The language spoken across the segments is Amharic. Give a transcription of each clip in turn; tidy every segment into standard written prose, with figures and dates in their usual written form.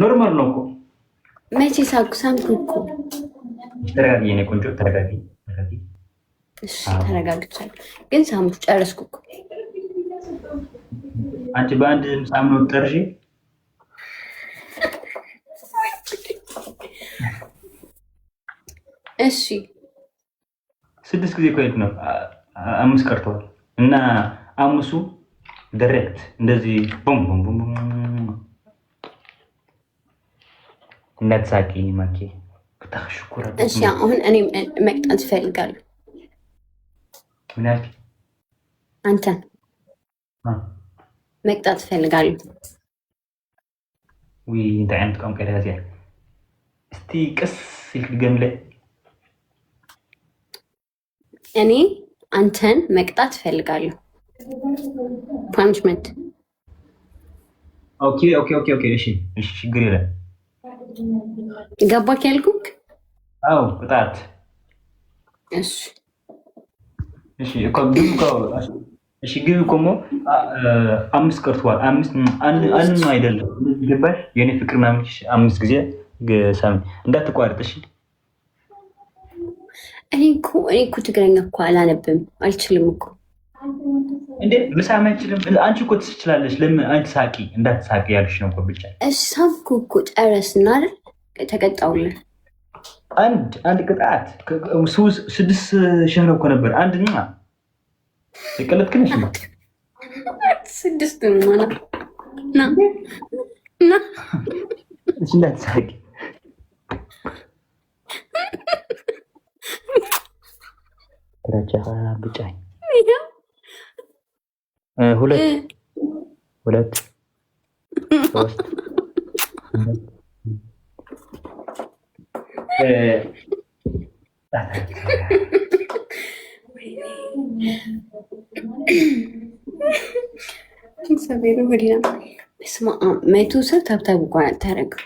ኖርማል ነው እኮ መቼ ሳምኩ እኮ። ተረጋጊ የኔ ቆንጆ ተረጋጊ። እሺ ተረጋግቻለሁ፣ ግን ሳምኩ ጨረስኩ እኮ። አንቺ በአንድ ሳም ነው ጠርሺ። እሺ 6 ጊዜ ቆይት ነው 5 ቀርተዋል እና አምሱ ዳይሬክት እንደዚህ ቦም ቦም ቦም እንዳትሳቂ ማኪ ከተሽኩራ። እሺ አሁን እኔ መቅጣት እፈልጋለሁ። ምን ያልክ? አንተን መቅጣት እፈልጋለሁ። ወይ እንታይ ዓይነት ቋንቋ ያዚያ? እስቲ ቀስ ይልክ ገምለ። እኔ አንተን መቅጣት እፈልጋለሁ። ፓኒሽመንት። ኦኬ ኦኬ ኦኬ ኦኬ። እሺ እሺ፣ ችግር የለም። ገባክ ያልኩክ? አዎ ቅጣት። እሺ እሺ እኮ ግን እኮ እሺ ግን እኮ 5 ቀርቷል። 5 አንድ አይደለም። ገባሽ? የኔ ፍቅር ምናምን 5 ጊዜ ሳሚ እንዳትቋርጥ እሺ። እኔ እኮ ትግረኛ እኮ አላነብም አልችልም እኮ። እንዴ ልሳም አይችልም? አንቺ እኮ ትችላለሽ። ለምን አንቺ ሳቂ እንዳትሳቂ ያልሽ ነው እኮ ብቻ። እሺ ሳምኩ እኮ ጨረስና አይደል? ተቀጣውልን። አንድ ቅጣት 6,000 ነው እኮ ነበር። አንድኛ የቀለጥክንሽ ነው 6 ነው ማለት ና እሺ እንዳትሳቂ። ረጃ ብጫኝ 2 3 ሰቤሩ ወዲና ስማ መቶ ሰው ታብታብ እንኳን አታረግም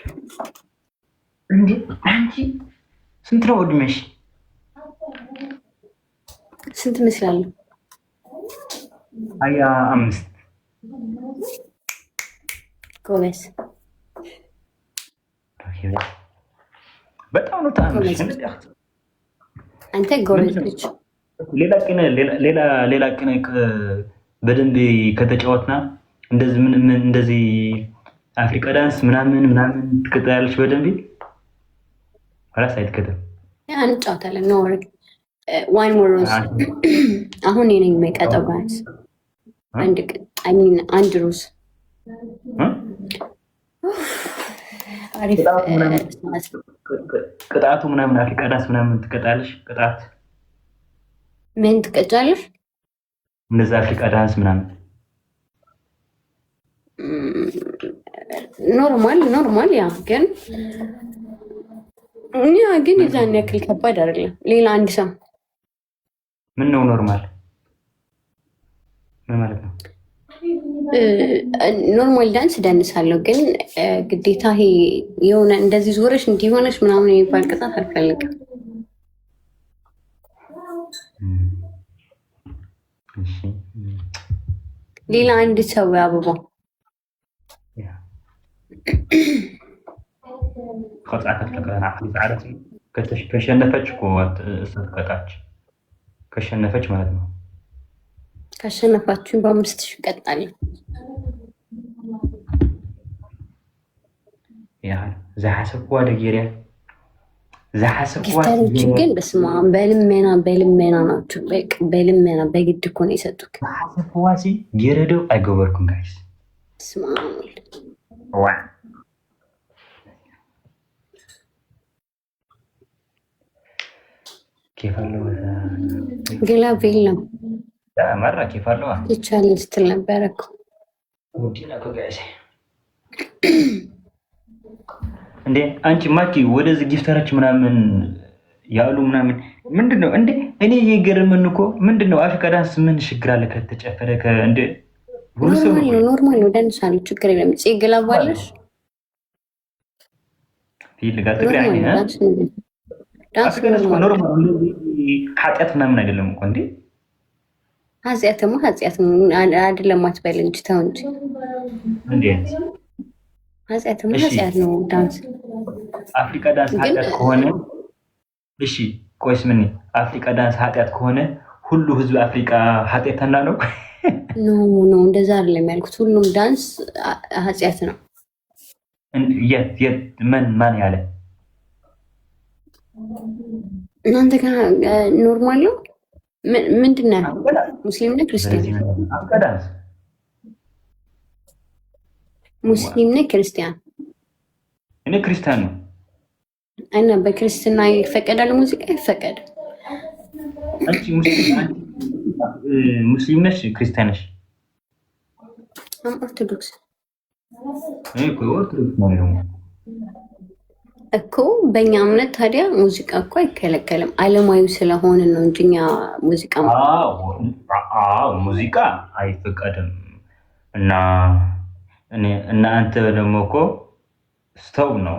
እንዴ? አንቺ ስንት ነው እድሜሽ? ስንት መስላለሁ? 25 ጎበዝ። በጣም ነው ታምሽ። አንተ ጎበዝ ልጅ። ሌላ ቀን በደንብ ከተጫወትና እንደዚህ ምን እንደዚህ አፍሪካ ዳንስ ምናምን ትቀጥላለች በደንብ ኋላስ አይትከተም። እንጫወታለን ነው ወርድ ዋን ሞር ሮዝ። አሁን የነኝ የማይቀጠው ጋር አንድ ሮዝ አሪፍ ቅጣቱ ምናምን አፍሪካ ዳንስ ምናምን ትቀጣለሽ። ቅጣት ምን ትቀጫለሽ? እንደዛ አፍሪካ ዳንስ ምናምን ኖርማል ያ ግን የዛን ያክል ከባድ አይደለም። ሌላ አንድ ሰው ምን ነው ኖርማል ምን ማለት ነው? ኖርማል ዳንስ ደንሳለሁ፣ ግን ግዴታ ይሄ የሆነ እንደዚህ ዞረሽ እንዲሆነሽ ምናምን የሚባል ቅጣት አልፈልግም። ሌላ አንድ ሰው አበባ ከሸነፈች እኮ ቀጣች። ከሸነፈች ማለት ነው። ካሸነፋችሁን በ5,000 እቀጣለሁ። ዝሓሰብክዋ ደጌርያ ጊፍተሮች ግን በስመ አብ በልመና ናቸው። በልመና በግድ እኮ ነው የሰጡት። ዝሓሰብክዋ ጌረዶ አይገበርኩም ጋይስ። በስመ አብ كيف الله ግላብ የለም مرة كيف الله ይቻላል ስትል ነበረ እኮ ودينا كوجايس እንዴ አንቺ ማኪ ወደዚህ ጊፍተሮች ምናምን ያሉ ምናምን ምንድነው እንዴ? እኔ የገረመኝ እኮ ምንድነው አፍሪካ ዳንስ ምን ችግር አለ? ከተጨፈረ እንዴ ሁሉ ሰው ኖርማል ነው። ዳንሳለሁ፣ ችግር የለም። ግላብ አለሽ ይልጋ ትግራይ ዳንስ ኖርማል ኃጢአት ምናምን አይደለም እኮ እንዴ። ኃጢአት አይደለም አትበል እንጂ ተው እንጂ እንዴ። ኃጢአትማ ኃጢአት ነው ዳንስ። አፍሪካ ዳንስ ኃጢአት ከሆነ እሺ ቆይስ ምን አፍሪካ ዳንስ ኃጢአት ከሆነ ሁሉ ህዝብ አፍሪካ ኃጢአተኛ ነው? ኖ እንደዛ አይደለም ያልኩት። ሁሉም ዳንስ ኃጢአት ነው። የት ማን ያለ? እናንተ ጋር ኖርማል ነው? ምንድን ነው? ሙስሊም ነህ ክርስቲያን? ሙስሊም ነህ ክርስቲያን? እኔ ክርስቲያን ነው። እና በክርስትና ይፈቀዳል ሙዚቃ? ይፈቀዳል። አንቺ ሙስሊም ነሽ ክርስቲያን ነሽ? ኦርቶዶክስ እኮ በእኛ እምነት ታዲያ ሙዚቃ እኮ አይከለከልም። ዓለማዊ ስለሆነ ነው እንጂ እኛ ሙዚቃ ሙዚቃ አይፈቀድም። እና አንተ ደግሞ እኮ ስተው ነው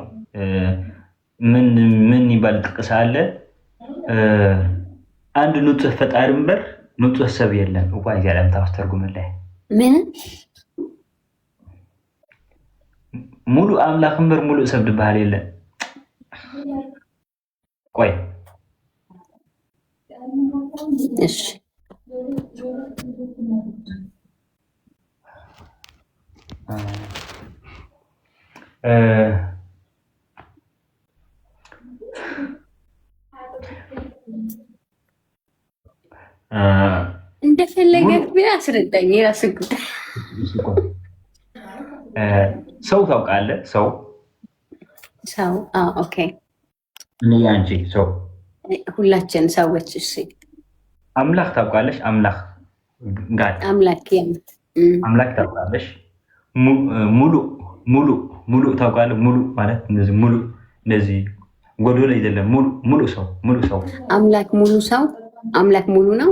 ምን ይባል ጥቅስ አለ? አንድ ንጹህ ፈጣሪ እምበር ንጹህ ሰብ የለም። እኮ አይደለም ታስተርጉምልህ ምን ሙሉ አምላክ እምበር ሙሉ ሰብ ድባል የለም። ቆይ እሺ እንደፈለገ ቢያስረዳኝ የራስ ጉዳይ። ሰው ታውቃለህ? ሰው ኦኬ። እኔ አንቺ ሰው ሁላችን ሰዎች። እሺ አምላክ ታውቃለሽ? አምላክ ጋር አምላክ ታውቃለሽ? ሙሉ ታውቃለህ? ሙሉ ማለት እንደዚህ ሙሉ እንደዚህ ጎዶሎ አይደለም። ሙሉ ሰው አምላክ ሙሉ ሰው አምላክ ሙሉ ነው።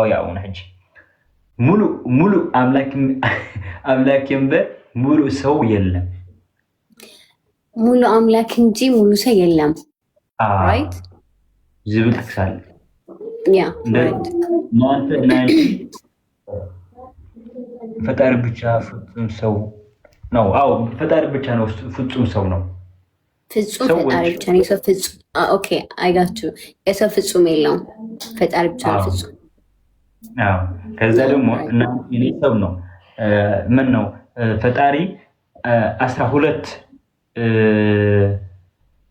ያው ነህ ሙሉ አምላክ እምበር ሙሉ ሰው የለም። ሙሉ አምላክ እንጂ ሙሉ ሰው የለም። ራይት ዝብል ትክሳለ። ያ ራይት ፈጣሪ ብቻ ፍጹም ሰው ነው። ፈጣሪ ብቻ ነው ፍጹም ሰው ነው። ፍጹም ፈጣሪ ብቻ ነው። የሰው ፍጹም ኦኬ አይጋችሁ። የሰው ፍጹም የለውም። ፈጣሪ ብቻ ነው ፍጹም። ከዛ ደግሞ እኔ ሰው ነው ምን ነው ፈጣሪ 12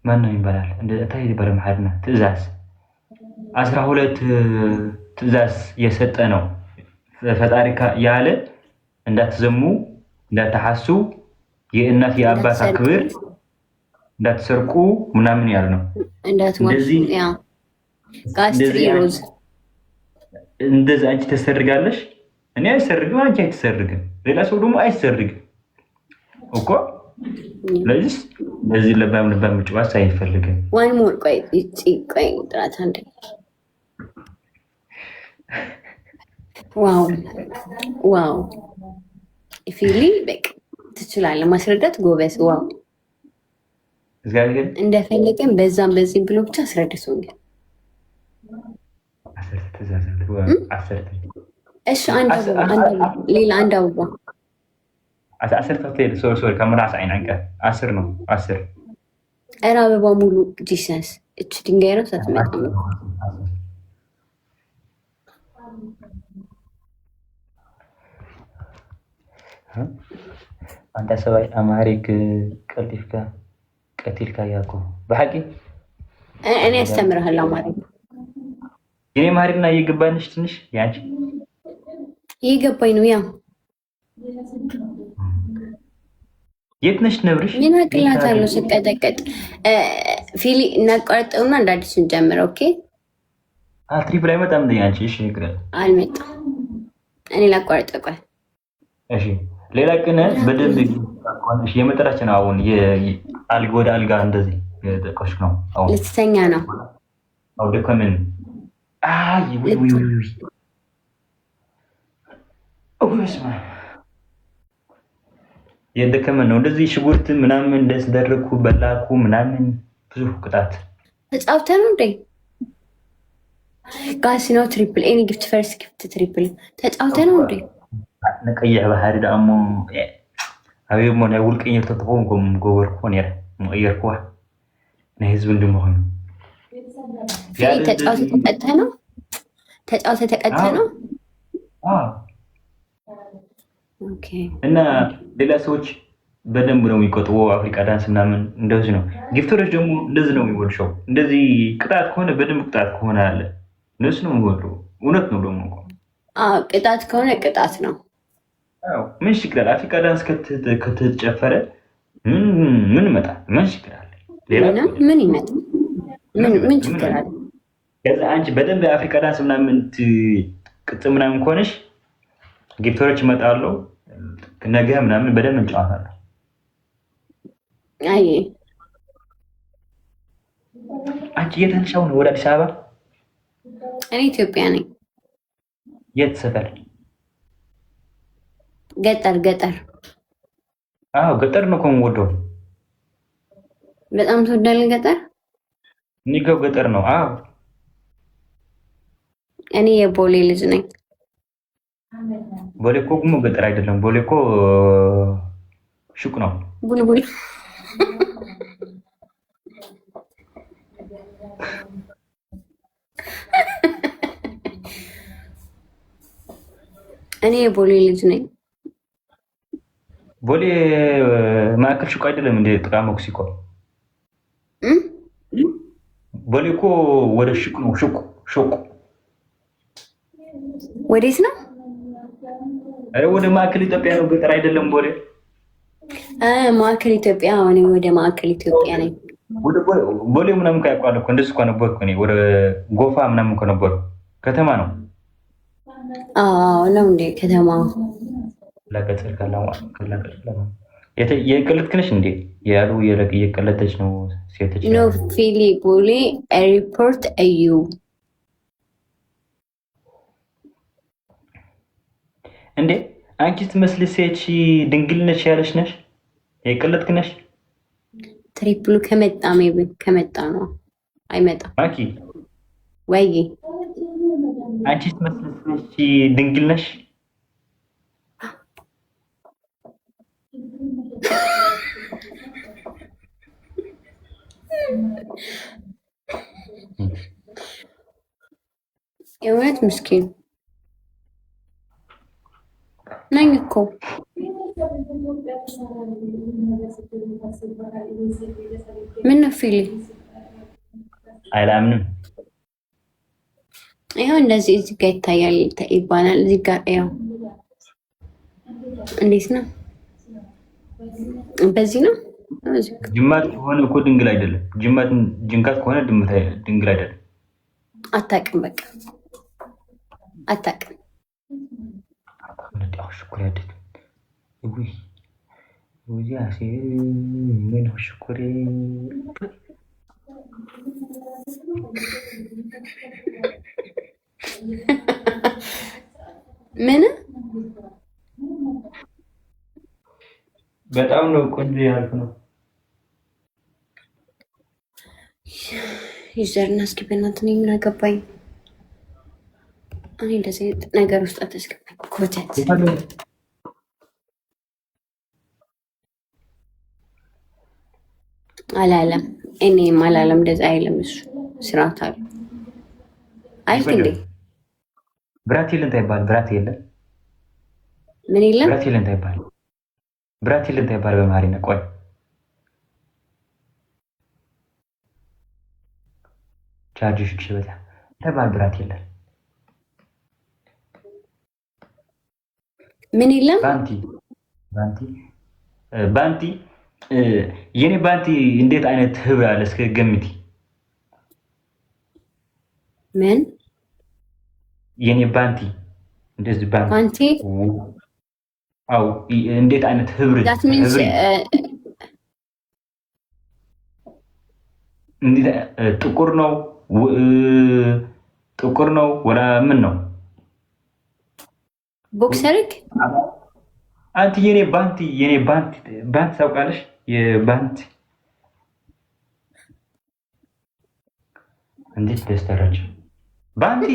ማን ነው ይባላል? እንታይ ይባላል? ማሐድና ትእዛዝ 12 ትእዛዝ የሰጠ ነው ፈጣሪ ያለ እንዳትዘሙ፣ እንዳትሐሱ፣ የእናት የአባት ክብር እንዳትሰርቁ ምናምን ያለ ነው። እንደዚህ እንደዚህ አንቺ ተሰርጋለሽ፣ እኔ አይሰርግም፣ አንቺ አይተሰርግም፣ ሌላ ሰው ደግሞ አይሰርግም እኮ። ለዚህ ለዚህ ለባም ጭዋስ አይፈልግም። ዋን ሞር ቆይ ጥራት አንዴ። ዋው ኢፊሊ በቃ ትችላለህ ማስረዳት፣ ጎበዝ። ዋው እግዚአብሔር እንደፈለገን በዛም በዚህም ብሎ ብቻ አስረድቶኛል። እሺ ሌላ አንድ አበባ 10 ሶሪ ከመራስ አይን አንቀ 10 ነው 10 ኧረ አበባ ሙሉ ጂሰስ እቺ ድንጋይ ነው ሳትመጣ አንተ ሰባይ አማሪክ ቀቲልካ ያቁ በሐቂ እኔ አስተምርሃለሁ አማሪክ። የኔ ማሪና እየገባንሽ ትንሽ ያንቺ እየገባኝ ነው። ያ የት ነሽ ነብርሽ? ምን አቅላታለሁ ስቀጠቀጥ ፊሊ እናቋርጠውና እንደ አዲስ እንጀምረው። ኦኬ ትሪፕ ላይ መጣም እንደ ያንቺ እሺ ይቅራል። አልመጣም እኔ ላቋርጠው። ቆይ እሺ ሌላ ቀን በደንብ ቆንሽ የመጠራች ነው። አሁን የአልጋ ወደ አልጋ እንደዚህ የጠቆሽ ነው። አሁን ልትተኛ ነው። አው ደከመን ወይ ኦስማ የደከመን ነው። እንደዚህ ሽጉርት ምናምን እንደስደረኩ በላኩ ምናምን ብዙ ቅጣት ተጻውተን ነው እንዴ? ጋስ ነው ትሪፕል ኤኒ ጊፍት ፈርስት ጊፍት ትሪፕል ተጻውተን ነው እንዴ? ነቀየ ባህሪ ደሞ أبي من أقول كإني تطبقهم جوور كونير مغير كوا نهز بندم هون في تجاوز تقتنو تجاوز تقتنو اوكي እና ሌላ ሰዎች በደንብ ነው የሚቆጥቡ አፍሪካ ዳንስ ምናምን እንደዚህ ነው። ጊፍተሮች ደግሞ እንደዚህ ነው የሚወድሸው። እንደዚህ ቅጣት ከሆነ በደንብ ቅጣት ከሆነ አለ እነሱ ነው የሚወዱ። እውነት ነው ደግሞ ቅጣት ከሆነ ቅጣት ነው። ምን ችግር አለ? አፍሪካ ዳንስ ከተጨፈረ ምን ይመጣል? ምን ችግር አለ? ምን ይመጣል? ምን ችግር አለ? ከዛ አንቺ በደንብ የአፍሪካ ዳንስ ምናምን ቅጥ ምናምን ከሆነሽ ጊፍተሮች ይመጣሉ። ነገ ምናምን በደንብ እንጫወታለን። አይ አንቺ የት ነሽ አሁን? ወደ አዲስ አበባ? እኔ ኢትዮጵያ ነኝ። የት ሰፈር? ገጠር ገጠር። አዎ ገጠር ነው የምወደው። በጣም ትወዳለህ ገጠር? ንገው ገጠር ነው። አዎ እኔ የቦሌ ልጅ ነኝ። ቦሌ እኮ ጉሞ ገጠር አይደለም። ቦሌ እኮ ሹቅ ነው። ቡልቡል እኔ የቦሌ ልጅ ነኝ። ቦሌ ማዕከል ሹቅ አይደለም እንዴ? ጥቃ ሜክሲኮ ቦሌ እኮ ወደ ሹቅ ነው። ሹቅ ወዴት ነው? አረ ወደ ማዕከል ኢትዮጵያ ነው። ገጠር አይደለም ቦሌ። ማዕከል ኢትዮጵያ። እኔ ወደ ማዕከል ኢትዮጵያ ነኝ። ወደ ቦሌ ምናምን ካያውቃለሁ እኮ እንደሱ እኮ ነበርኩ እኔ። ወደ ጎፋ ምናምን እኮ ነበርኩ። ከተማ ነው። አዎ ነው እንዴ? ከተማ ለገጠር የቀለጥክ ነሽ እንዴ? ያሉ የቀለጠች ነው ሴቶች ነው። ፊሊ ቦሌ ኤርፖርት እዩ። እንዴ አንቺ ትመስል ሴት ድንግል ነሽ ያለሽ ነሽ? የቀለጥክ ነሽ? ትሪፕሉ ከመጣ ነው። አይመጣም። ማኪ ወይ አንቺ ትመስል ሴት ድንግል ነሽ? የእውነት ምስኪን ነኝ እኮ። ምን ነው ፊሊ? አላምንም። ይኸው እንደዚህ እዚህ ጋር ይታያል ይባላል። እዚህ ጋር ያው እንዴት ነው? በዚህ ነው። ጅማት ከሆነ እኮ ድንግል አይደለም። ጅንካት ከሆነ ድንግል አይደለም። አታውቅም። በቃ አታውቅም። ምን በጣም ነው ቆንጆ ያልኩ ነው። ዩዘርና እስኪ በእናትህ ምን አገባኝ እኔ እንደዚህ ነገር ውስጥ አታስገባኝ። ኮተት አላለም። እኔም አላለም። እንደዚህ አይልም እሱ። ስርዓት አለ አይልክ እንዴ? ብራት የለን ታይባል። ብራት የለን ምን የለም? ብራት የለን ታይባል። ብራት የለን ታይባል በማሪና ቆይ ቻርጅሽ ሽበታ ታይባል። ብራት የለን ምን የለም? ባንቲ የኔ ባንቲ እንዴት አይነት ህብር አለ እስከ ገምቲ። ምን የኔ ባንቲ እንደዚህ ባንቲ? አው እንዴት አይነት ህብር ጥቁር ነው ወላ ምን ነው? ቦክሰርክ አንተ የኔ ባንቲ ታውቃለሽ? የባንቲ እንዴት ደስተራች ባንቲ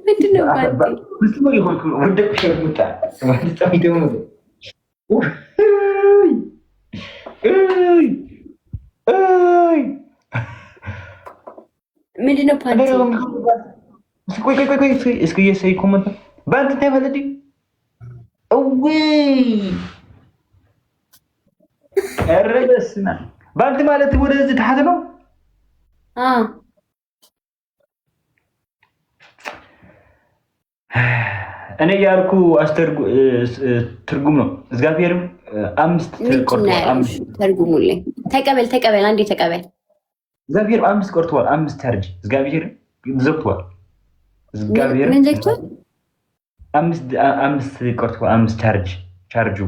ምንድነው? ባንቲ ብዙ ነው ይሆን ወደቅ ሸርሙጣ ማለት ነው። ምንድን ነው ፓንቲ? ቆይ እስኪ የሰይ ኮመንት በአንተ ታይፈለዲ እዊ ረበስና በአንተ ማለት ወደዚህ ታህት ነው። እኔ ያልኩ ትርጉም ነው። እግዚአብሔርም አምስት ተርጉሙልኝ። ተቀበል፣ አንዴ ተቀበል። እግዚአብሔር አምስት ቆርጧል። አምስት ቻርጅ እግዚአብሔር ዘግቷል። እግዚአብሔር ምን ዘግቷል? አምስት ቆርጧል። አምስት ቻርጁ።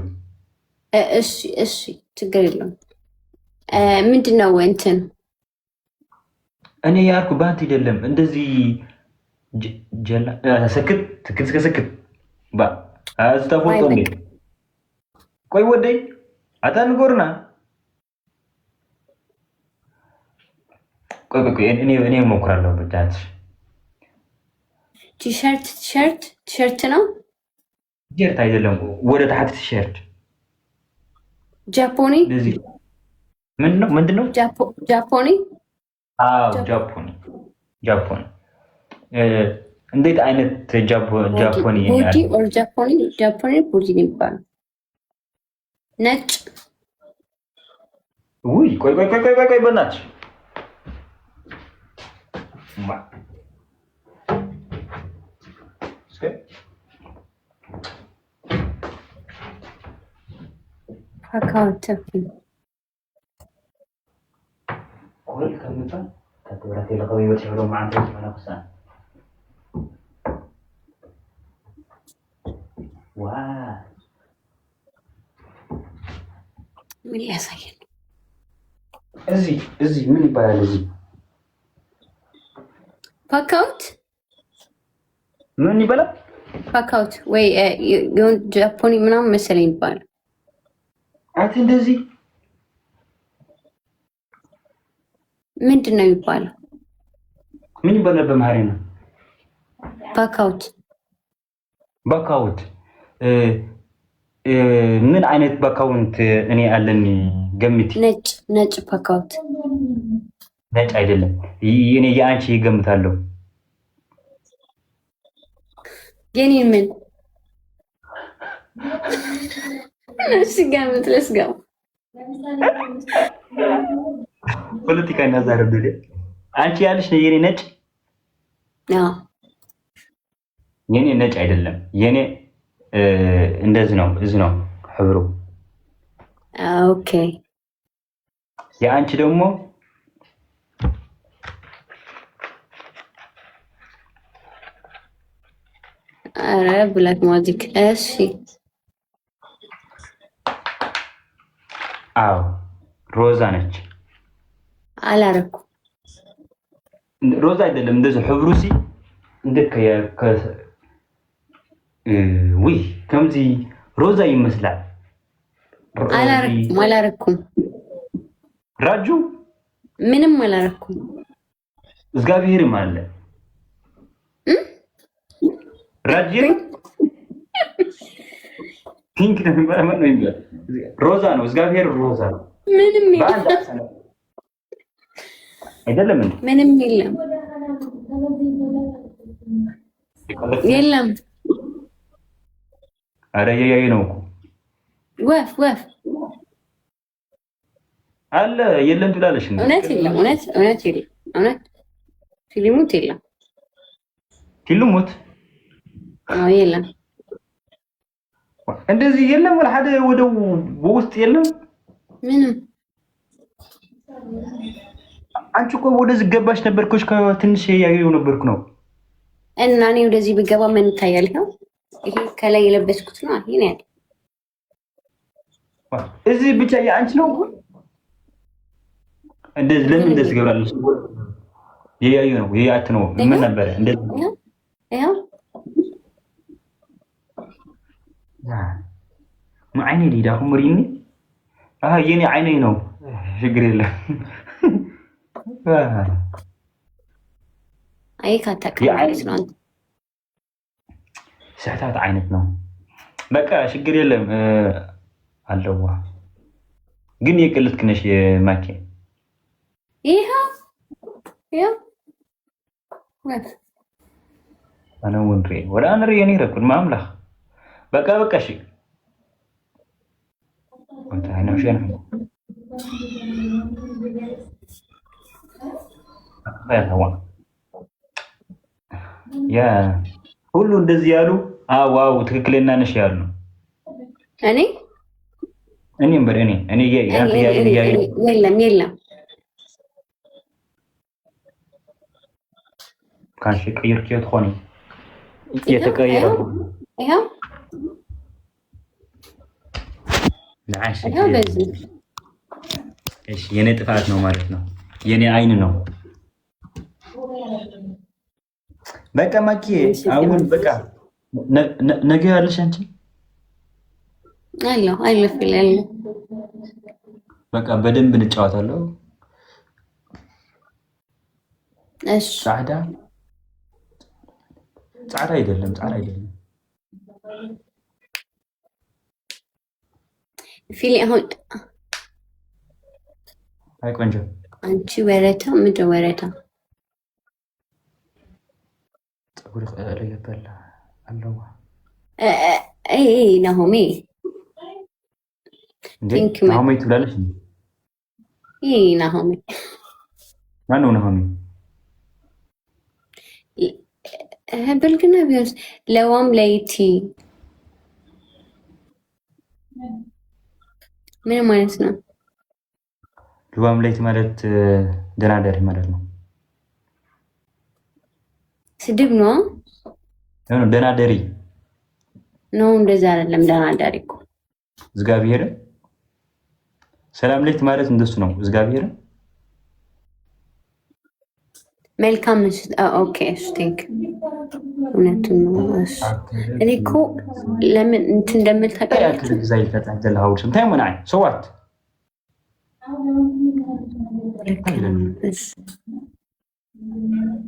እሺ ችግር የለውም። ምንድነው እንትን እኔ ያልኩ ባንት አይደለም እንደዚህ ጀላ ሰክት ትክስከስክት አስተፎቶ እንዴ ቆይ ወደይ አታንጎርና ቆይ እኔ ሞክራለሁ። ብቻት ቲሸርት ነው። ቲሸርት አይደለም ወደ ታህት ቲሸርት ጃፖኒ ምንድነው? ጃፖኒ። አዎ ጃፖኒ እንዴት አይነት ጃፖኒ ቦዲ ኦር ጃፖኒ ቦዲ ይባላል። ነጭ ውይ ቆይ በእናትሽ አካውንት ቆይ ከምታ ተብራቴ ለቀበይ ወጥቶ ማንተ ማናኩሳ ምን ያሳየን? እዚህ ምን ይባላል? እዚህ ፓካውት ምን ይባላል? ፓካውት ወይ የሆነ ጃፖኒ ምናምን መሰለኝ ይባላል። አት እንደዚህ ምንድን ነው የሚባለው? ምን ይባላል በማርያም ነው? ፓካውት ምን አይነት በአካውንት እኔ አለን ገምቲ። ነጭ ፓካውት። ነጭ አይደለም። እኔ የአንቺ ይገምታለሁ። የኔን ምን እሺ ገምት። ለስጋው ፖለቲካ እናዛረብ አንቺ ያልሽ ነው የኔ ነጭ። የኔ ነጭ አይደለም። የኔ እንደዚህ ነው። እዚህ ነው ሕብሩ። ኦኬ። የአንቺ ደግሞ አረ ብላክ ማጂክ። እሺ አዎ ሮዛ ነች። አላረኩ ሮዛ አይደለም። እንደዚህ ሕብሩ ሲ እንደከ ውይ ከምዚ ሮዛ ይመስላል። አላረኩም። ራጁ ምንም አላረኩም። እግዚአብሔርም አለ ራጅ ፒንክ ነው የሚባለው። ሮዛ ነው። እግዚአብሔር ሮዛ ነው። ምንም አይደለም እንዴ? ምንም የለም። አረ ያይ ነው እኮ ወፍ አለ የለም ትላለሽ። እውነት የለም። እውነት የለም። እውነት ፊልሙት የለም። ፊልሙት የለም። እንደዚህ የለም። ወላ ሓደ ወደ ውስጥ የለም ምንም። አንቺ እኮ ወደዚህ ገባሽ ነበርኩሽ። ከትንሽ ያየው ነበርኩ ነው እና እኔ ወደዚህ ብገባ ምን ይታያል? ይሄ ከላይ የለበስኩት ነው። ይሄ ነው ያለው። እዚህ ብቻ የአንቺ ነው። እንደዚህ ለምን እንደዚህ ገብራለሽ? የያዩ ነው የያት ነው። ምን ነበር እንደዚህ ያው ማ አይኔ ሊዳ ሁምሪኒ የኔ አይኔ ነው። ችግር የለም። አይ ካታቀማለች ነው ሰዓታት አይነት ነው። በቃ ችግር የለም። አለዋ ግን የቀለድክ ነሽ ማኪ ይሄው ይሄው ወት انا ونري ولا انا ريني ركن ما املح በቃ እሺ ወንታ ነው ሸን ያ ሁሉ እንደዚህ ያሉ ዋው ትክክለኛ ነሽ ያሉ እኔም በእኔ የለም ካንሽ ቀይር ኪዮት ሆኒ የተቀየረ ይሄው ለአንቺ እሺ የኔ ጥፋት ነው ማለት ነው የኔ አይን ነው በቃ ማኪ አሁን በቃ ነገ ያለሽ አንቺ አይለፍልኝ በቃ በደንብ እንጫወታለሁ እሺ ጻዕዳ አይደለም ፊሊ አሁን አይ ቆንጆ አንቺ ወረታ ምንድን ወረታ ፀጉር ቀለ ይበላ አለዋ ናሆሜ ናሆሜ ትላለሽ ናሆሜ ማነው ናሆሜ ብልግና ቢሆንስ ለዋም ለይቲ ምን ማለት ነው? ለዋም ለይቲ ማለት ደናደሪ ማለት ነው። ስድብ ነው? ደናደሪ ነው። እንደዛ አይደለም። ደናደሪ እኮ እግዚአብሔር ሰላም ለይቲ ማለት እንደሱ ነው። እግዚአብሔር መልካም ኦኬ ቲንክ እውነቱን ነው። እኔ እኮ ለምን እንትን እንደምል ታውቃለህ? زي الفتاة هاوس انتي منعي صوت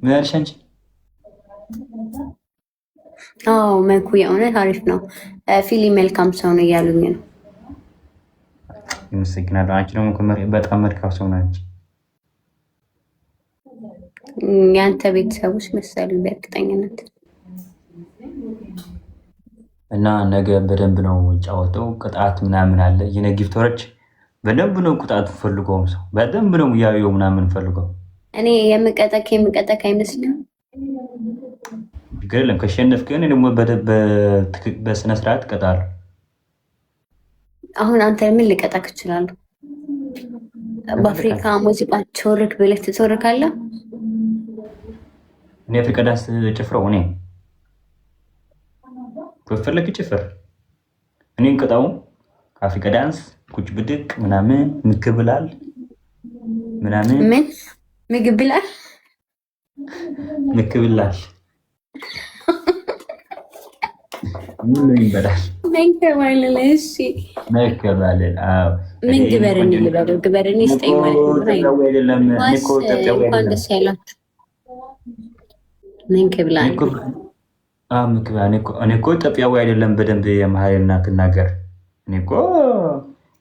ምን አልሽ አንቺ? መልኩ የእውነት አሪፍ ነው። ፊሊ መልካም ሰው ነው እያሉኝ ነው። ይመስገናል። አንቺ ደግሞ በጣም መልካም ሰው ነች። ያንተ ቤተሰቦች መሰሉኝ በእርግጠኝነት እና ነገ በደንብ ነው ጫወተው ቅጣት ምናምን አለ። የነ ጊፍተሮች በደንብ ነው ቅጣት ፈልገው ሰው በደንብ ነው ያየው ምናምን ፈልገው እኔ የምቀጠቅ አይመስልም። ግለም ከሸነፍክ ግን ደግሞ በስነ ስርዓት ቀጣል። አሁን አንተ ምን ልቀጣክ ይችላል? በአፍሪካ ሙዚቃ ቾርክ ብለህ ትጾርካለህ? እኔ አፍሪካ ዳንስ ጭፍረው እኔ በፈለክ ጭፍር እኔን ቀጣው አፍሪካ ዳንስ ቁጭ ብድቅ ምናምን ምክብላል ምናምን ምን ምግብላል ምክብላል ምን ይበላል መንከባለል እሺ መንከባለል ምን ግበርኒ ልበለው ግበርኒ ስጠኝ ማለት ነው እንኳን ደስ ያላችሁ መንከብላል እኔ እኮ ኢትዮጵያዊ አይደለም በደንብ የማህልና ትናገር እኔ እኮ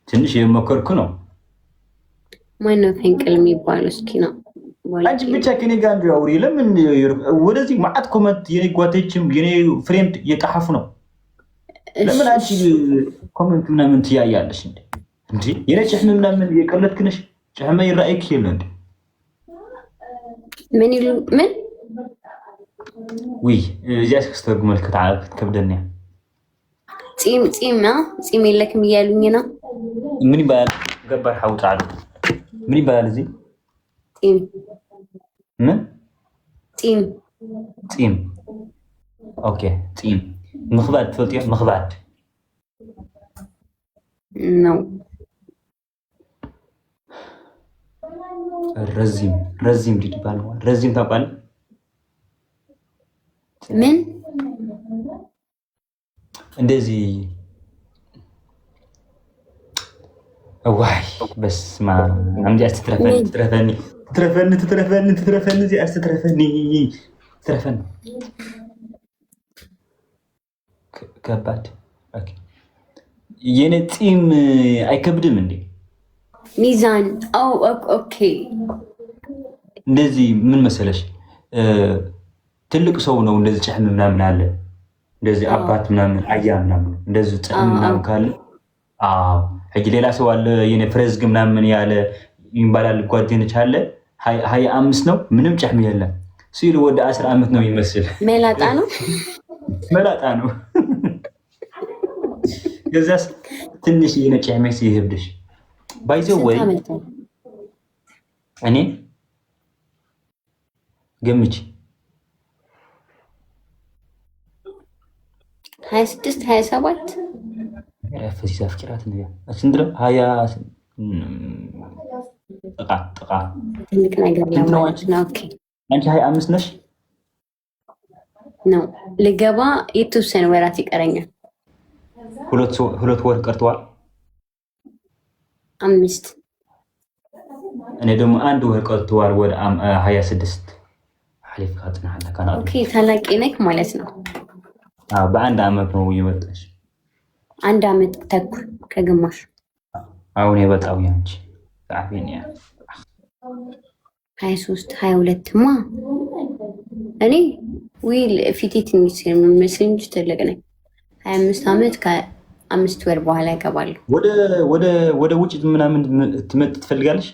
ትንሽ የመከርኩ ነው። ማነው ፈንቅል የሚባለው? እስኪ ነው አንቺ ብቻ ከኔ ጋር እንደው አውሪ። ለምን ወደዚህ ማዕት ኮመንት የኔ ጓደኞችም የኔ ፍሬንድ እየጣሐፉ ነው። ለምን አንቺ ኮመንት ምናምን ትያያለሽ እንዴ? የኔ ጭህም ምናምን የቀለድክ ነሽ። ጭህም ይራይክ ይል እንዴ? ምን ይሉ ምን ውይ እዚያስ ከስተርጉመል ከተዓብ ከብደኛ ጺም የለክም እያሉኝ ነው። ምን ይባላል? ገባር ሐውጣ አለ ምን ይባላል? እዚህ ጺም ኦኬ ጺም مخبات تفوتي مخبات نو رزيم دي تبالوا رزيم تقال من እንደዚህ واي بس ما عندي تترفني زي تترفني ከባድ የኔ ጺም አይከብድም እንዴ? ሚዛን ኦኬ። እንደዚህ ምን መሰለሽ ትልቅ ሰው ነው እንደዚህ ጭሕም ምናምን አለ እንደዚህ አባት ምናምን አያ ምናምን እንደዚህ ጭሕም ምናምን ካለ ሕጂ ሌላ ሰው አለ የኔ ፍረዝግ ምናምን ያለ ይባላል ጓደኞች አለ 25 ነው ምንም ጭሕም የለም ሲሉ ወደ 10 ዓመት ነው ይመስል መላጣ ነው ገዛስ ትንሽ የኔ ጭሕም ሲይብድሽ ባይዘው ወይ እኔ ገምች 26 27 ፈሲሳ ፍቅራት ነው አስንድረ 20 ጥቃ ትልቅ ነገር ለማለት ነው። ኦኬ አንቺ 25 ነሽ ነው ልገባ የተወሰነ ወራት ይቀረኛል። ሁለት ወር ቀርቷል። 5 እኔ ደግሞ አንድ ወር ቀርቷል ወደ 26 ሐሊፍ ካጥናለ ካና ኦኬ ታላቂ ነክ ማለት ነው። በአንድ አመት ነው የወጣሽ። 1 አመት ተኩል ከግማሽ አሁን የበጣው ያንቺ ጻፊን ያ 23 22 ማ እኔ ዊል ፊቴ ትንሽ የሚመስል እንጂ ትልቅ ነኝ። 25 አመት ከ5 ወር በኋላ እገባለሁ። ወደ ውጭ ምናምን ትመጥ ትፈልጋለሽ?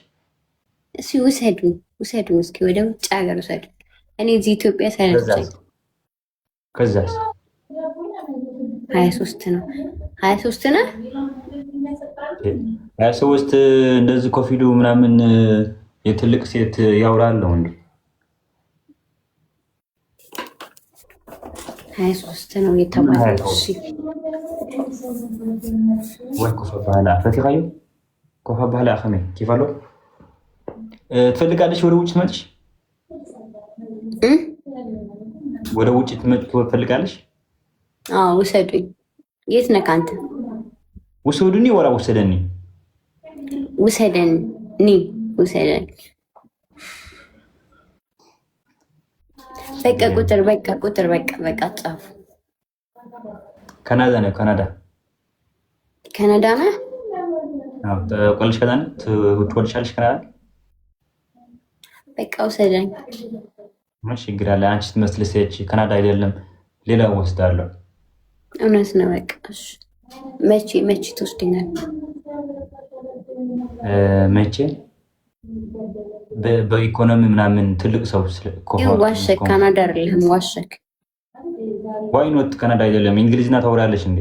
እሺ ውሰዱኝ እስኪ ወደ ውጭ ሀገር ውሰዱኝ። እኔ እዚህ ኢትዮጵያ ሳይለኝ ከዛስ 23 ነው 23 ነው 23 እንደዚህ ኮፊዱ ምናምን የትልቅ ሴት ያውራለው እንዴ? 23 ነው የተባለው። እሺ ወይ ኮፋ ባህላ ፈቲኻዩ ኮፋ ባህላ አኸሜ ኪፋሎ ትፈልጋለሽ? ወደ ውጭ ትመጭ ወደ ውጭ ትመጭ ትፈልጋለሽ? ውሰዱኝ። የት ነህ አንተ? ውሰዱኒ ወላ ውሰደኒ? ውሰደኒ። በቃ ቁጥር ጻፉ። ካናዳ ነው ካናዳ ነህ? ቆልሽ ካናዳ ትወልሻለሽ? ካናዳ በቃ ውሰደኝ። ምን ችግር አለ? አንቺ ትመስልሽ ካናዳ አይደለም ሌላ ወስዳለሁ። እውነት ነው። በቃ እሺ። መቼ ትወስደኛል? መቼ በኢኮኖሚ ምናምን ትልቅ ሰው ዋሸክ። ካናዳ አይደለም ዋሸክ። ዋይ ኖት ካናዳ አይደለም እንግሊዝኛ ታወራለሽ እንዴ?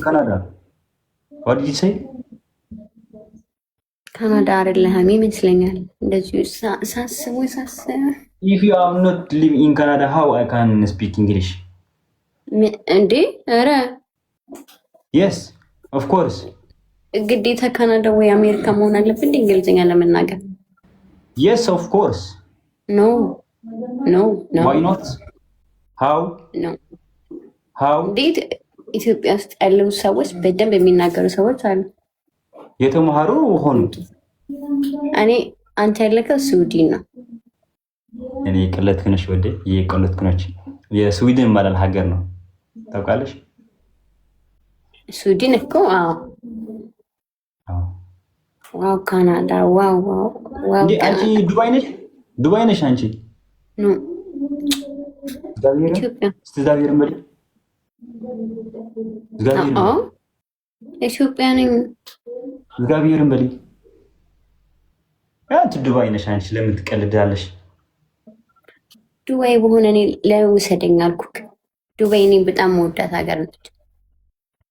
ካናዳ what did you say? ካናዳ አይደለም ይመስለኛል። እንደዚህ ሳስብ if you are not living in Canada how I can speak English? እንዴ ኧረ yes of course ግዴታ ካናዳ ወይ አሜሪካ መሆን አለብን እንግሊዝኛ ለመናገር? yes of course no why not how እንዴት ኢትዮጵያ ውስጥ ያለው ሰዎች በደንብ የሚናገሩ ሰዎች አሉ። የተማሩ ሆኑ። አንተ ያለከው ስዊድን ነው። እኔ ቅለት ክነሽ ወደ የቅለት ክነች የስዊድን ማለት ሀገር ነው ታውቃለሽ? ስዊድን እኮ ዋው ካናዳ ዋው አንቺ ዱባይ ነሽ አንቺ? ኖ ዛቪር ማለት ኢትዮጵያ ነኝ። እግዚአብሔርን በል አንቺ ዱባይ ነሽ አንቺ ለምን ትቀልዳለሽ? ዱባይ በሆነ እኔ ለምን ውሰደኝ አልኩክ? ዱባይ እኔ በጣም መወዳት ሀገር ነች።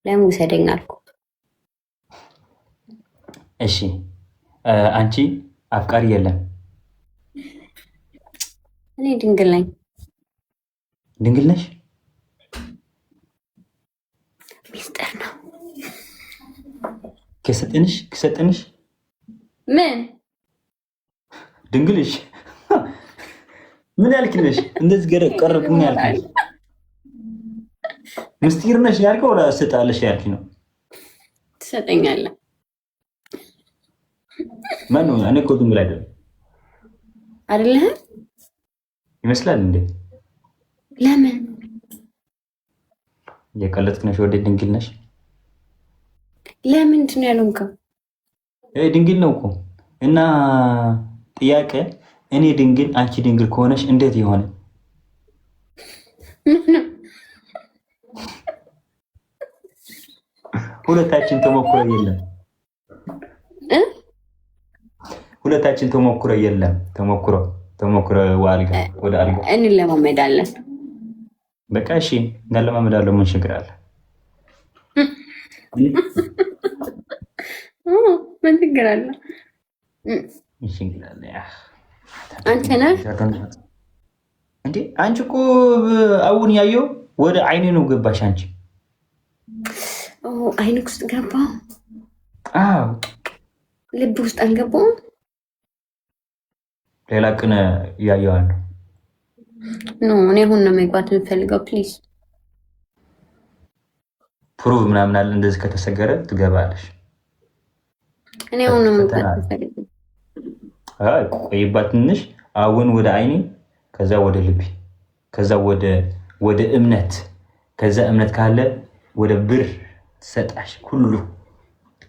ለምን ውሰደኝ አልኩክ? እሺ አንቺ አፍቃሪ የለም? እኔ ድንግል ነኝ። ድንግል ነሽ? ሚስጥር ነው። ከሰጠንሽ ምን ድንግልሽ ምን ያልክነሽ? እንደዚህ ቀረብ ምን ያልክነሽ? ምስጢር ነሽ ያልከው ወላ ሰጣለሽ ያልክ ነው? ትሰጠኛለህ? ማን ነው? እኔ እኮ ድንግል አይደለም አይደለህ? ይመስላል እንዴ? ለምን የቀለጥክ ነሽ? ወደ ድንግል ነሽ? ለምንድን ነው ያልሆንከው? ድንግል ነው እኮ እና ጥያቄ እኔ ድንግል አንቺ ድንግል ከሆነሽ እንዴት ይሆነ? ሁለታችን ተሞክሮ የለም። ሁለታችን ተሞክሮ የለም። ተሞክሮ ዋልጋ ወደ አልጋ እንለማመዳለን። በቃ እሺ እንለማመዳለን። ምን ችግር አለ? ምን ችግር አለ? አንተ ነህ እንዴ? አንቺ እኮ አሁን ያየው ወደ አይኔ ነው ገባሽ አንቺ። አይንክ ውስጥ ገባ? አዎ። ልብ ውስጥ አልገባም? ሌላ ቀን ያየዋለሁ። ኖ እኔ አሁን ነው መግባት የምፈልገው። ፕሊዝ ፕሩቭ ምናምን አለ። እንደዚህ ከተሰገረ ትገባለሽ። እኔ አሁን ነው መግባት የምፈልገው። አይ ቆይባት ትንሽ። አሁን ወደ አይኔ፣ ከዛ ወደ ልቤ፣ ከዛ ወደ እምነት፣ ከዛ እምነት ካለ ወደ ብር ሰጣሽ ሁሉ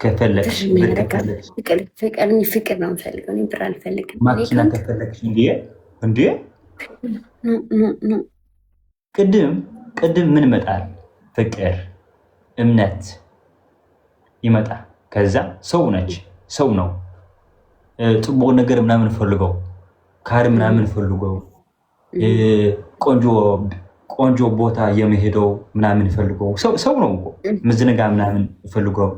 ከፈለግሽ ብር ከፈለግሽ ፍቅር ነው የምፈልገው። እኔ ብር አልፈልግም። ማኪና ከፈለግሽ እንዴ ቅድም ምን መጣል? ፍቅር እምነት ይመጣል። ከዛ ሰው ነች፣ ሰው ነው ጥቡቅ ነገር ምናምን ፈልገው ካር ምናምን ፈልገው ቆንጆ ቦታ የመሄደው ምናምን ፈልገው ሰው ነው እኮ ምዝነጋ ምናምን ፈልገው።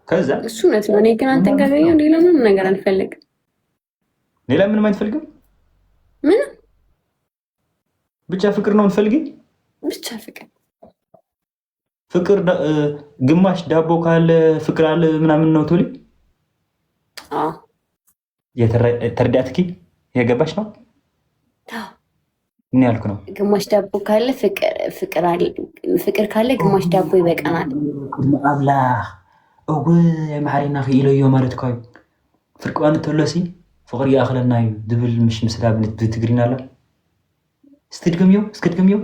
ከዛ እሱ እውነት ነው። እኔ ግን አንተን ካገኘሁ ሌላ ምንም ነገር አልፈልግም። ሌላ ምንም አትፈልግም? ምንም ብቻ ፍቅር ነው የምትፈልጊ? ብቻ ፍቅር ግማሽ ዳቦ ካለ ፍቅር አለ ምናምን ነው ትብሊ? አዎ የተረዳትኪ የገባሽ ነው? ምን ያልኩ ነው? ግማሽ ዳቦ ካለ ፍቅር አለ፣ ፍቅር ካለ ግማሽ ዳቦ ይበቃናል። አብላ እው የማሪና ኺኢለዮ ማለት ካዩ ፍርቋን ተለሲ ፍቅር ያخلና እዩ ድብል ምሽ ምስላ ብትግሪና አላ እስክትገምዮ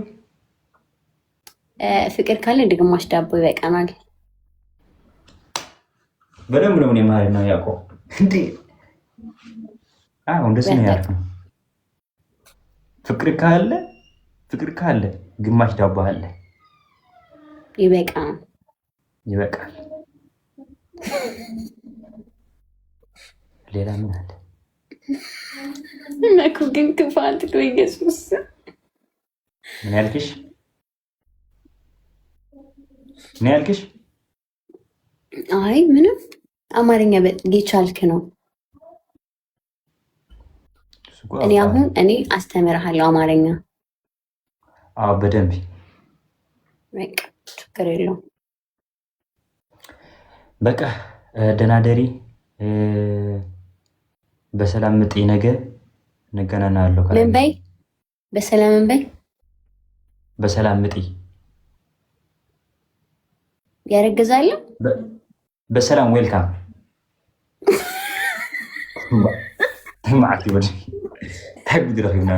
ፍቅር ካለ ግማሽ ዳቦ ይበቃናል። በደንብ ነው የማሪና ያቆ እንዴ? አዎ እንደዚህ ነው ያልኩ። ፍቅር ካለ ግማሽ ዳቦ አለ ይበቃል። ሌላ ምን አለ? ነኩ ግን ክፋት ነው ኢየሱስ። ምን ያልክሽ? አይ ምንም አማርኛ የቻልክ ነው። እኔ አስተምርሃለሁ አማርኛ። አዎ በደንብ በቃ ችግር የለውም። በቃ ደህና ደሪ። በሰላም ምጤ ነገ እንገናኛለን። ምን በይ? በሰላም ምጤ ያረግዛል። በሰላም ዌልካም ማዕት ይወድ ታግድ ረኺብና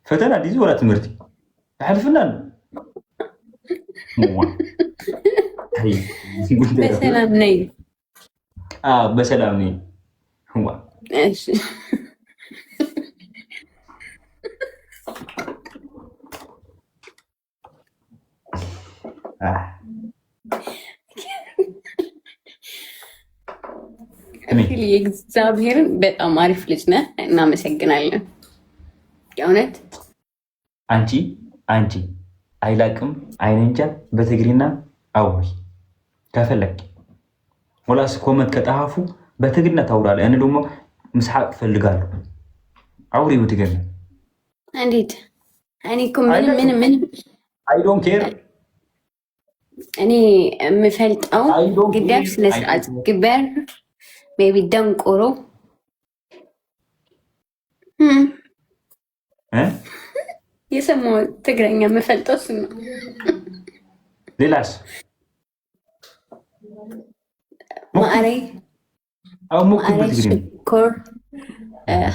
ፈተና ዲዚ ወላ ትምህርቲ አልፈና በሰላም ነይ። በሰላም ነይ። እሺ እግዚአብሔርን በጣም አሪፍ ልጅ ነህ። እናመሰግናለን። የእውነት አንቺ አይላቅም አይነንጃ በትግሪና አውሪ ከፈለክ ወላስ ኮመንት ከጣፉ በትግሪና ታውራለ። እኔ ደግሞ ምስሐቅ ፈልጋለሁ። አውሪ በትግሪና እንዴት? እኔ እኮ ምን አይ ዶንት ኬር። እኔ የምፈልጠው ግዳብ ስነ ስርዓት ግበር ቤቢ ደንቆሮ የሰማው ትግረኛ የምፈልጠው እሱ ነው። ሌላስ ማዕሬ ሽኮር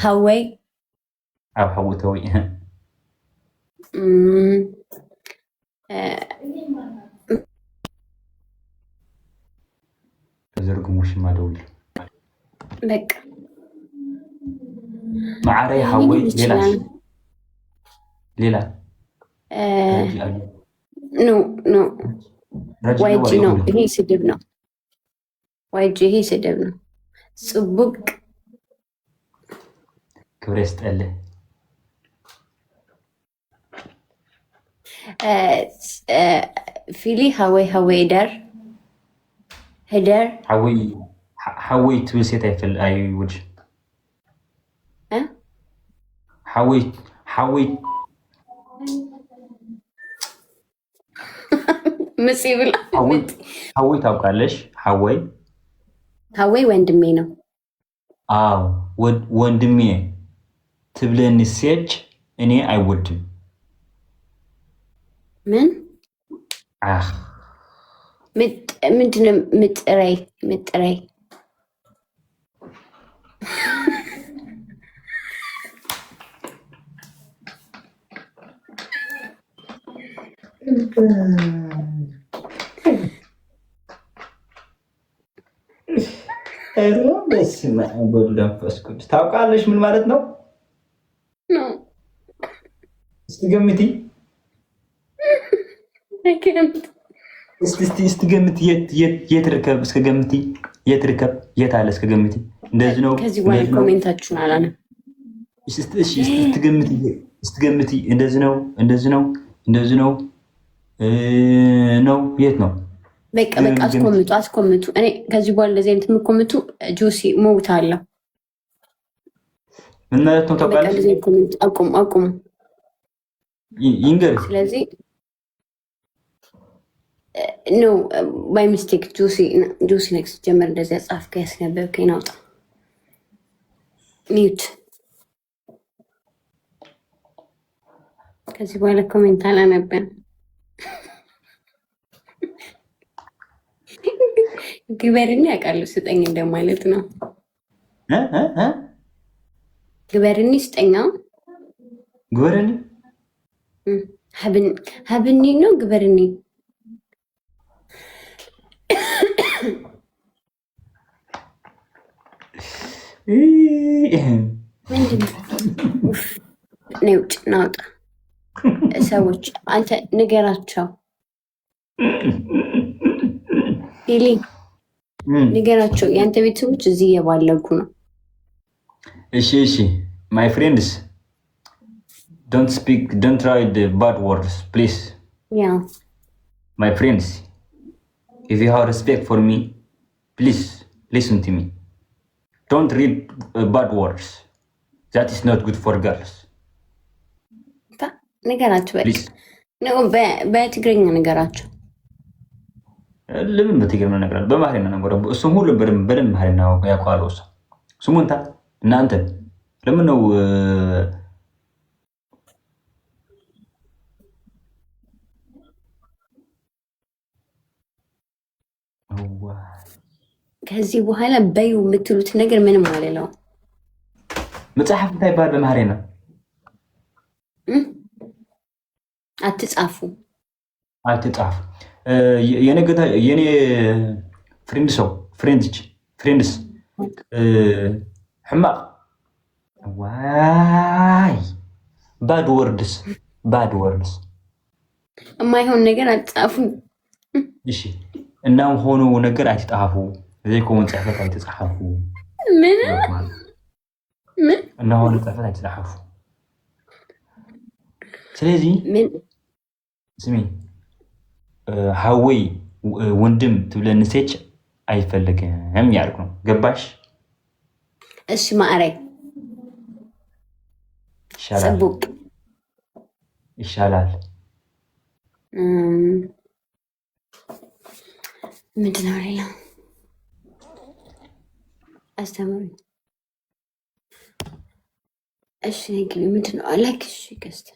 ሀወይ ሀወተወይ زرقموش ما دولي بك معاري حوي ليلا نو وايجي نو هي سدبنا وايجي هي سدبنا صبق كبريست قال فيلي هواي هدر حوي تبسيت في الأي وجه حوي مصيبل حوي ታውቃለሽ حوي ወንድሜ ነው ወንድሜ ትብለኒ ሴች እኔ አይወድም ምን ምንድነው ምጥራይ በስመ አብ ወወልድ ወመንፈስ ቅዱስ ታውቃለሽ ምን ማለት ነው? እስቲ ገምቲ እስቲ ገምቲ የት ርከብ እስከ ገምቲ የት ርከብ የት አለ እስከ ገምቲ እንደዚህ ነው። ከዚህ በኋላ ኮሜንታችሁን አላለም። እስቲ ገምቲ እንደዚህ ነው ነው የት ነው? በቃ አስኮምቱ። እኔ ከዚህ በኋላ እንደዚህ አይነት የምኮምቱ ጁሲ ሞት አለው። ምን ማለት ነው ታውቃለሽ? አቁሙ ይንገር። ስለዚህ ኖ ባይ ሚስቴክ ጁሲ ኔክስት ጀመር እንደዚህ ጻፍከ ያስነበብከኝ ናውጣ ሚውት። ከዚህ በኋላ ኮሜንት አላነበም። ግበርኒ ያውቃለሁ ስጠኝ እንደማለት ነው። ግበርኒ ስጠኛ ግበርኒ ሀብኒ ነው ግበርኒ ውጭ ናውጣ። ሰዎች አንተ ንገራቸው ሄሊ ንገራቸው የአንተ ቤተሰቦች እዚህ እየባለጉ ነው። እሺ ማይ ፍሬንድስ don't write the bad words please. Yeah my friends, if you have respect for me, please listen to me. Don't read bad words. That is not good for girls. ንገራቸው በትግርኛ ንገራቸው። ለምን በትግርኛ ነገር በማህሪና ነገር እሱም ሁሉ በደንብ ማህሪና ያውቃሉ። ስሙንታ እናንተ ለምን ነው ከዚህ በኋላ በዩ የምትሉት ነገር ምንም አልለው። መጽሐፍ እንታይ ባል በማህሪና አትጻፉ የኔ ፍሬንድስ ሕማቅ ዋይ ባድ ወርድስ የማይሆን ነገር አትጻፉ። እሺ እና ሆኖ ነገር አይጻፉ። ዘይኮን ጽሕፈት አይተጻፉ። ምን እና ሆኖ ጽሕፈት አይተጻፉ። ስለዚህ ስሚ ሀወይ ወንድም ትብለን ሴች አይፈልግም ያልኩ ነው። ገባሽ? እሺ ማዕረግ ጽቡቅ ይሻላል። ምንድን ነው ሌላ አስተምሩኝ። እሺ ግቢ ምንድን ነው አላክ? እሺ ገዝተ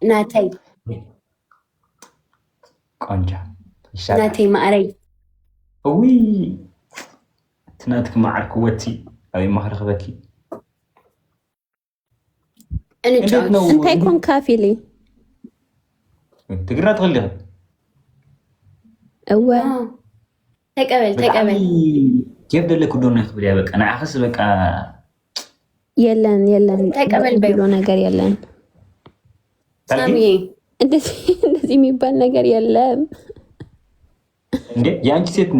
ናታይ ቆንጆ ይሻላል። ናታይ ማዕረግ تناتك مع كوتي أو ما خرخبكي أنت يكون كافي لي تقدر تغليها أوه تقبل كيف دلك ودون يخبر يا بك أنا أحس بك يلن تقبل بيقولوا نجار يلن سامي እንደዚህ የሚባል ነገር የለም እንዴ ያንቺ ሴት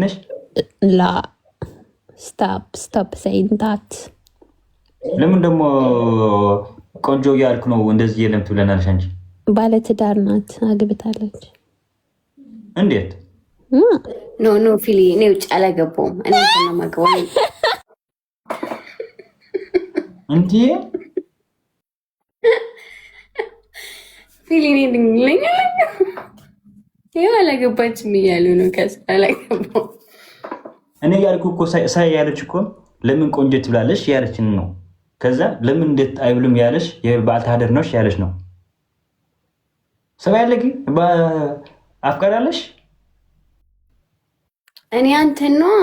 ነሽ ላ ስቶፕ saying that ለምን ደግሞ ቆንጆ ያልኩ ነው እንደዚህ የለም ትብለናለሽ አንቺ ባለ ትዳር ናት አግብታለች እንዴት ኖ ፊሊ እኔ ውጭ አላገባውም እኔ ተማማገው እንዴ ፊሊ እኔ ድንግለኛ አላገባችም እያሉ ነው አላገባው እኔ ያልኩ እኮ ሳይ ያለች እኮ ለምን ቆንጆ ትብላለሽ ያለችን ነው ከዛ ለምን እንዴት አይብልም ያለሽ የባልታደር ነሽ ያለሽ ነው ሰው ያለቂ አፍቃራለሽ እኔ አንተ ነው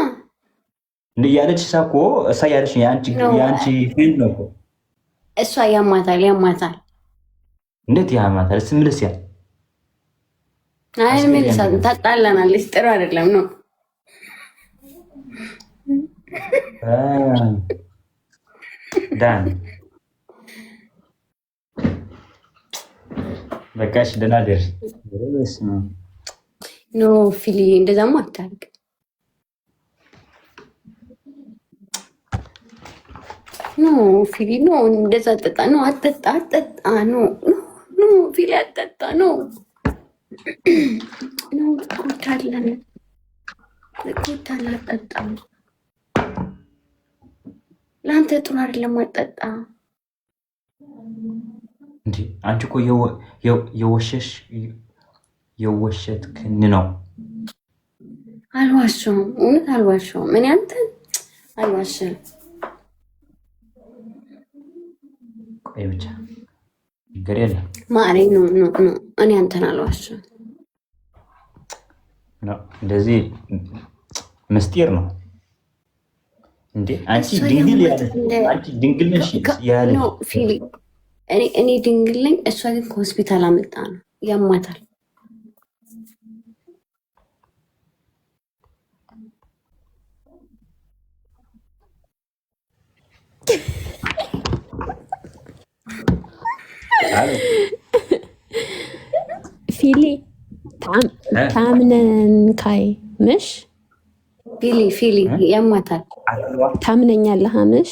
እንዴ ያለች ሳኮ ያለሽ ያንቺ ፊልም ነው እሷ ያማታል እንዴት ያማታል ስምልስ ያ አይ መልሳት ታጣላናለች ጥሩ አይደለም ነው ዳን በቃሽ ደህና ደር ኖ ፊሊ እንደዛማ አታርግ ኖ ፊሊ ኖ እንደዛ አጠጣ ነው አጠጣ ኖ ፊሊ አጠጣ ነው ኮታለን አጠጣ ለአንተ ጥሩ አይደለም አጠጣ እንዴ አንቺ እኮ የወሸት ክን ነው አልዋሸሁም እውነት አልዋሸሁም እኔ አንተ አልዋሸም ቆይ ብቻ ነገር የለም ማሬ ነው እኔ አንተን አልዋሸሁም ነው እንደዚህ ምስጢር ነው እንዴ አንቺ ድንግል ነሽ ያለ ነው ፊሊ እኔ ድንግል ነኝ እሷ ግን ከሆስፒታል አመጣ ነው ያማታል ፊሊ ታምነን ካይ مش ፊሊ ያማታል ታምነኛለህ مش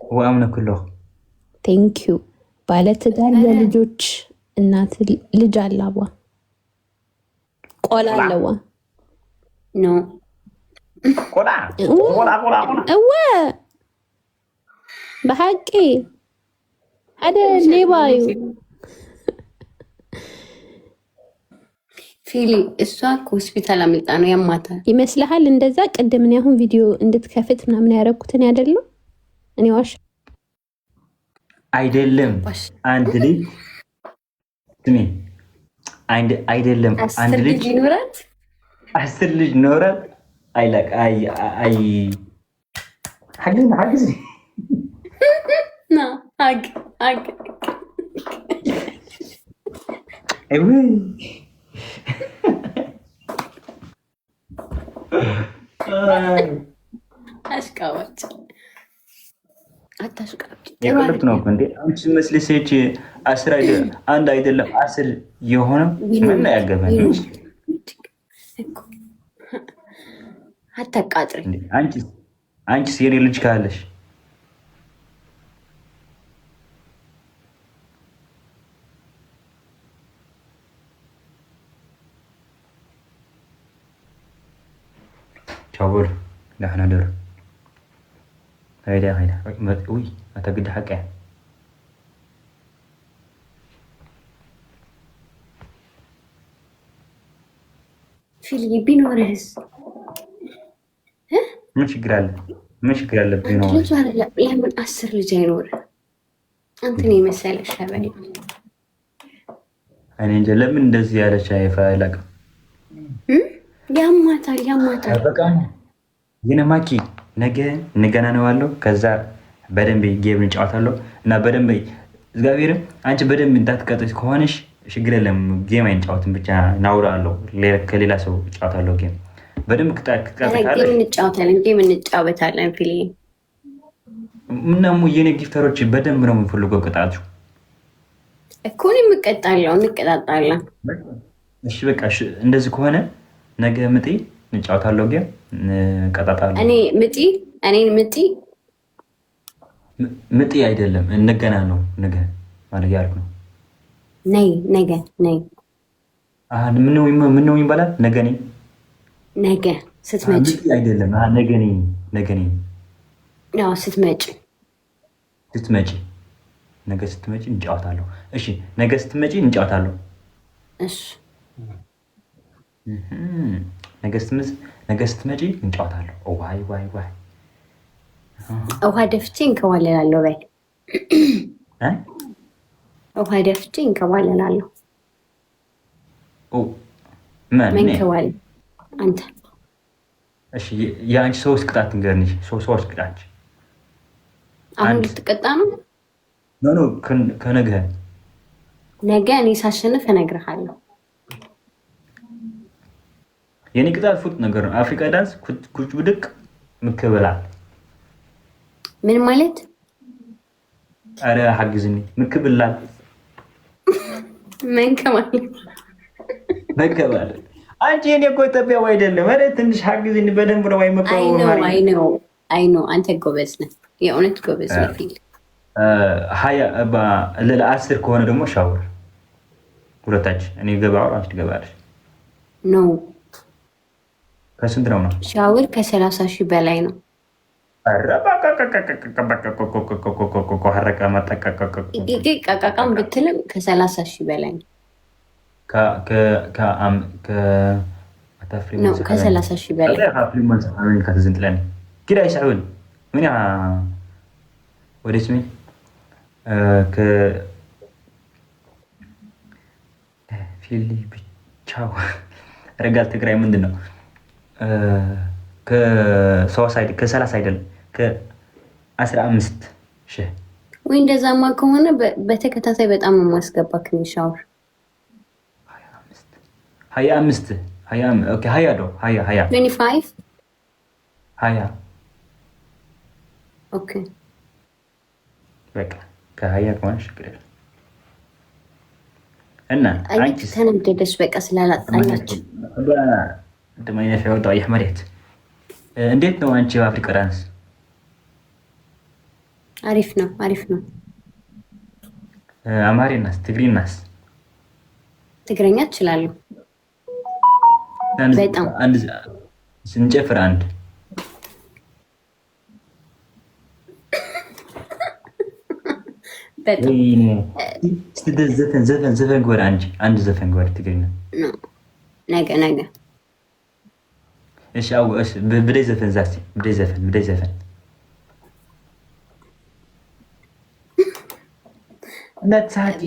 ወአምነ ኩሎ ቴንክ ዩ ባለ ትዳር የልጆች እናት ልጅ አላባ ቆላ አለዋ ኖ ቆላ እወ በሐቂ አደ ሌባዩ ፊሊ እሷ ከሆስፒታል አመጣ ነው ያማታል ይመስልሃል እንደዛ ቀደም እኔ አሁን ቪዲዮ እንድትከፍት ምናምን ያደረኩትን አይደለም እኔ ዋሽ አይደለም አንድ ልጅ ስሚ አይደለም አንድ ልጅ ይኖራት 10 ልጅ ኖራት አይላቅ አይ ሐግዝ ና ሐግ አይው አሽቃባጭ አታሽቃባጭ የቀለብት ነው እንዴ አንቺ መስለሽ 10 አንድ አይደለም 10 የሆነ ምን ያገባኝ አታቃጥሪ አንቺስ የኔ ልጅ ካለሽ ቻውር ለحنا دور هيدا وي أتقد حقه ፊሊ ቢኖርስ ምን ችግር አለ ቢኖር ለምን 10 ልጅ አይኖር አንተን የመሰለ ሸበል እኔ እንጃ ለምን እንደዚህ ያለች አይፋላቅ ያማታል በቃ የነማኪ ነገ እንገናኘዋለሁ። ከዛ በደንብ ጌም እንጫወታለሁ እና በደንብ እግዚአብሔርም አንቺ በደንብ እንዳትቀጥሽ ከሆነሽ ችግር የለም። ጌም አይንጫወትም ብቻ ናውራለሁ። ከሌላ ሰው እጫወታለሁ ጌም በደንብ ጌም እንጫወታለን። ፊል ምናሙ የኔ ጊፍተሮች በደንብ ነው የምፈልገው ቅጣቱ እኮ እኔም እቀጣለሁ፣ እንቀጣጣለን። እሺ በቃ እንደዚህ ከሆነ ነገ ምጤ እንጫወታለሁ ጌም እንቀጣጣለሁ። ምጤ አይደለም እንገና ነው ነገ ማለት ያልኩ ነው። ነገ ምን ነው ይባላል? ነገ ስትመጪ አይደለም ነገ ስትመጪ እንጫወታለሁ። እሺ ነገ ስትመጪ እንጫወታለሁ። እሺ ነገ ስትመጪ እንጫወታለሁ። ዋይ ውሃ ደፍቼ እንከባለላለሁ። በይ ውሃ ደፍቼ እንከባለላለሁ። መንከባል አንተ እሺ የአንቺ ሶስት ቅጣት ንገርንሽ። ሶስት ቅጣት አሁን ልትቀጣ ነው? ኖ ከነገ እኔ ሳሸንፍ እነግርሃለሁ። የኔ ቅጣት ፉት ነገር ነው። አፍሪካ ዳንስ ኩች ብድቅ ምክብላል ምን ማለት? አረ ሐግዝኒ ምክብላል መንከባል አንቺ የኔ እኮ ኢትዮጵያዊ አይደለም። አረ ትንሽ ሐግዝኒ በደንብ ነው አይመጣው። አይ ኖ አንተ ጎበዝ ነህ፣ የእውነት ጎበዝ ነህ። ፊል ለአስር ከሆነ ደግሞ ሻወር ሁለታችን እኔ ገባው አንቺ ትገባለሽ። ኖ ከስንት ነው? ሻወር ከ30,000 በላይ ነው። ቃቃቃም ብትልም ከ30,000 በላይ ነው። ከ30,000 በላይ كده يسعون من ወደ ስሜ ፊሊ ብቻው ረጋል ትግራይ ምንድን ነው? ከ30 አይደለም ከ15 ሺህ ወይ እንደዛማ ከሆነ በተከታታይ በጣም የማስገባክ ነው። ሻወር 25 ኦኬ 20 ነው 25 ኦኬ በቃ ከ20 ከሆነ ችግር የለም። እና አንቺ ተነደደሽ በቃ ስላላጣላችሁ እንደማይነፍ ያወጣው ይህ መሬት እንዴት ነው? አንቺ አፍሪካ ዳንስ አሪፍ ነው። አማርኛስ ትግርኛስ? ትግርኛ እችላለሁ በጣም። አንድ ስንጨፍር አንድ በጣም ዘፈን ጎር አንድ ዘፈን ጎር ትግርኛ ነገ እሺ ብደይ ዘፈን ዛሲ ብደይ ዘፈን ነታቲ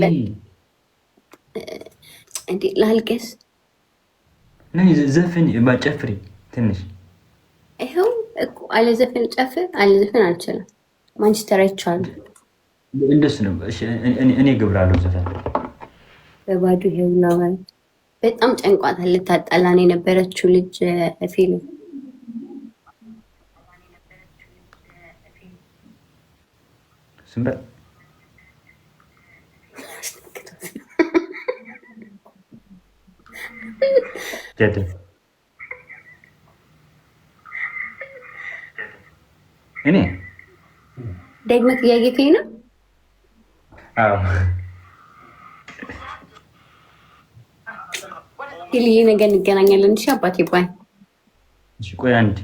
እንዴ ላልቀስ ነኝ ዘፈን ባጨፍሪ ትንሽ ይሄው እኮ አለ ዘፈን ጨፍር አለ ዘፈን አልችልም። ማንቸስተር አይቻልም እንደሱ ነው። እሺ እኔ እገብራለሁ ዘፈን በባዶ ይሄው ነው። በጣም ጨንቋታል። ልታጣላን የነበረችው ልጅ ፊልም ስንበ ጀደ እኔ ደግመህ እያየከኝ ነው? አዎ ይሄ ነገ እንገናኛለን። እሺ አባቴ ባይ። እሺ ቆይ አንድ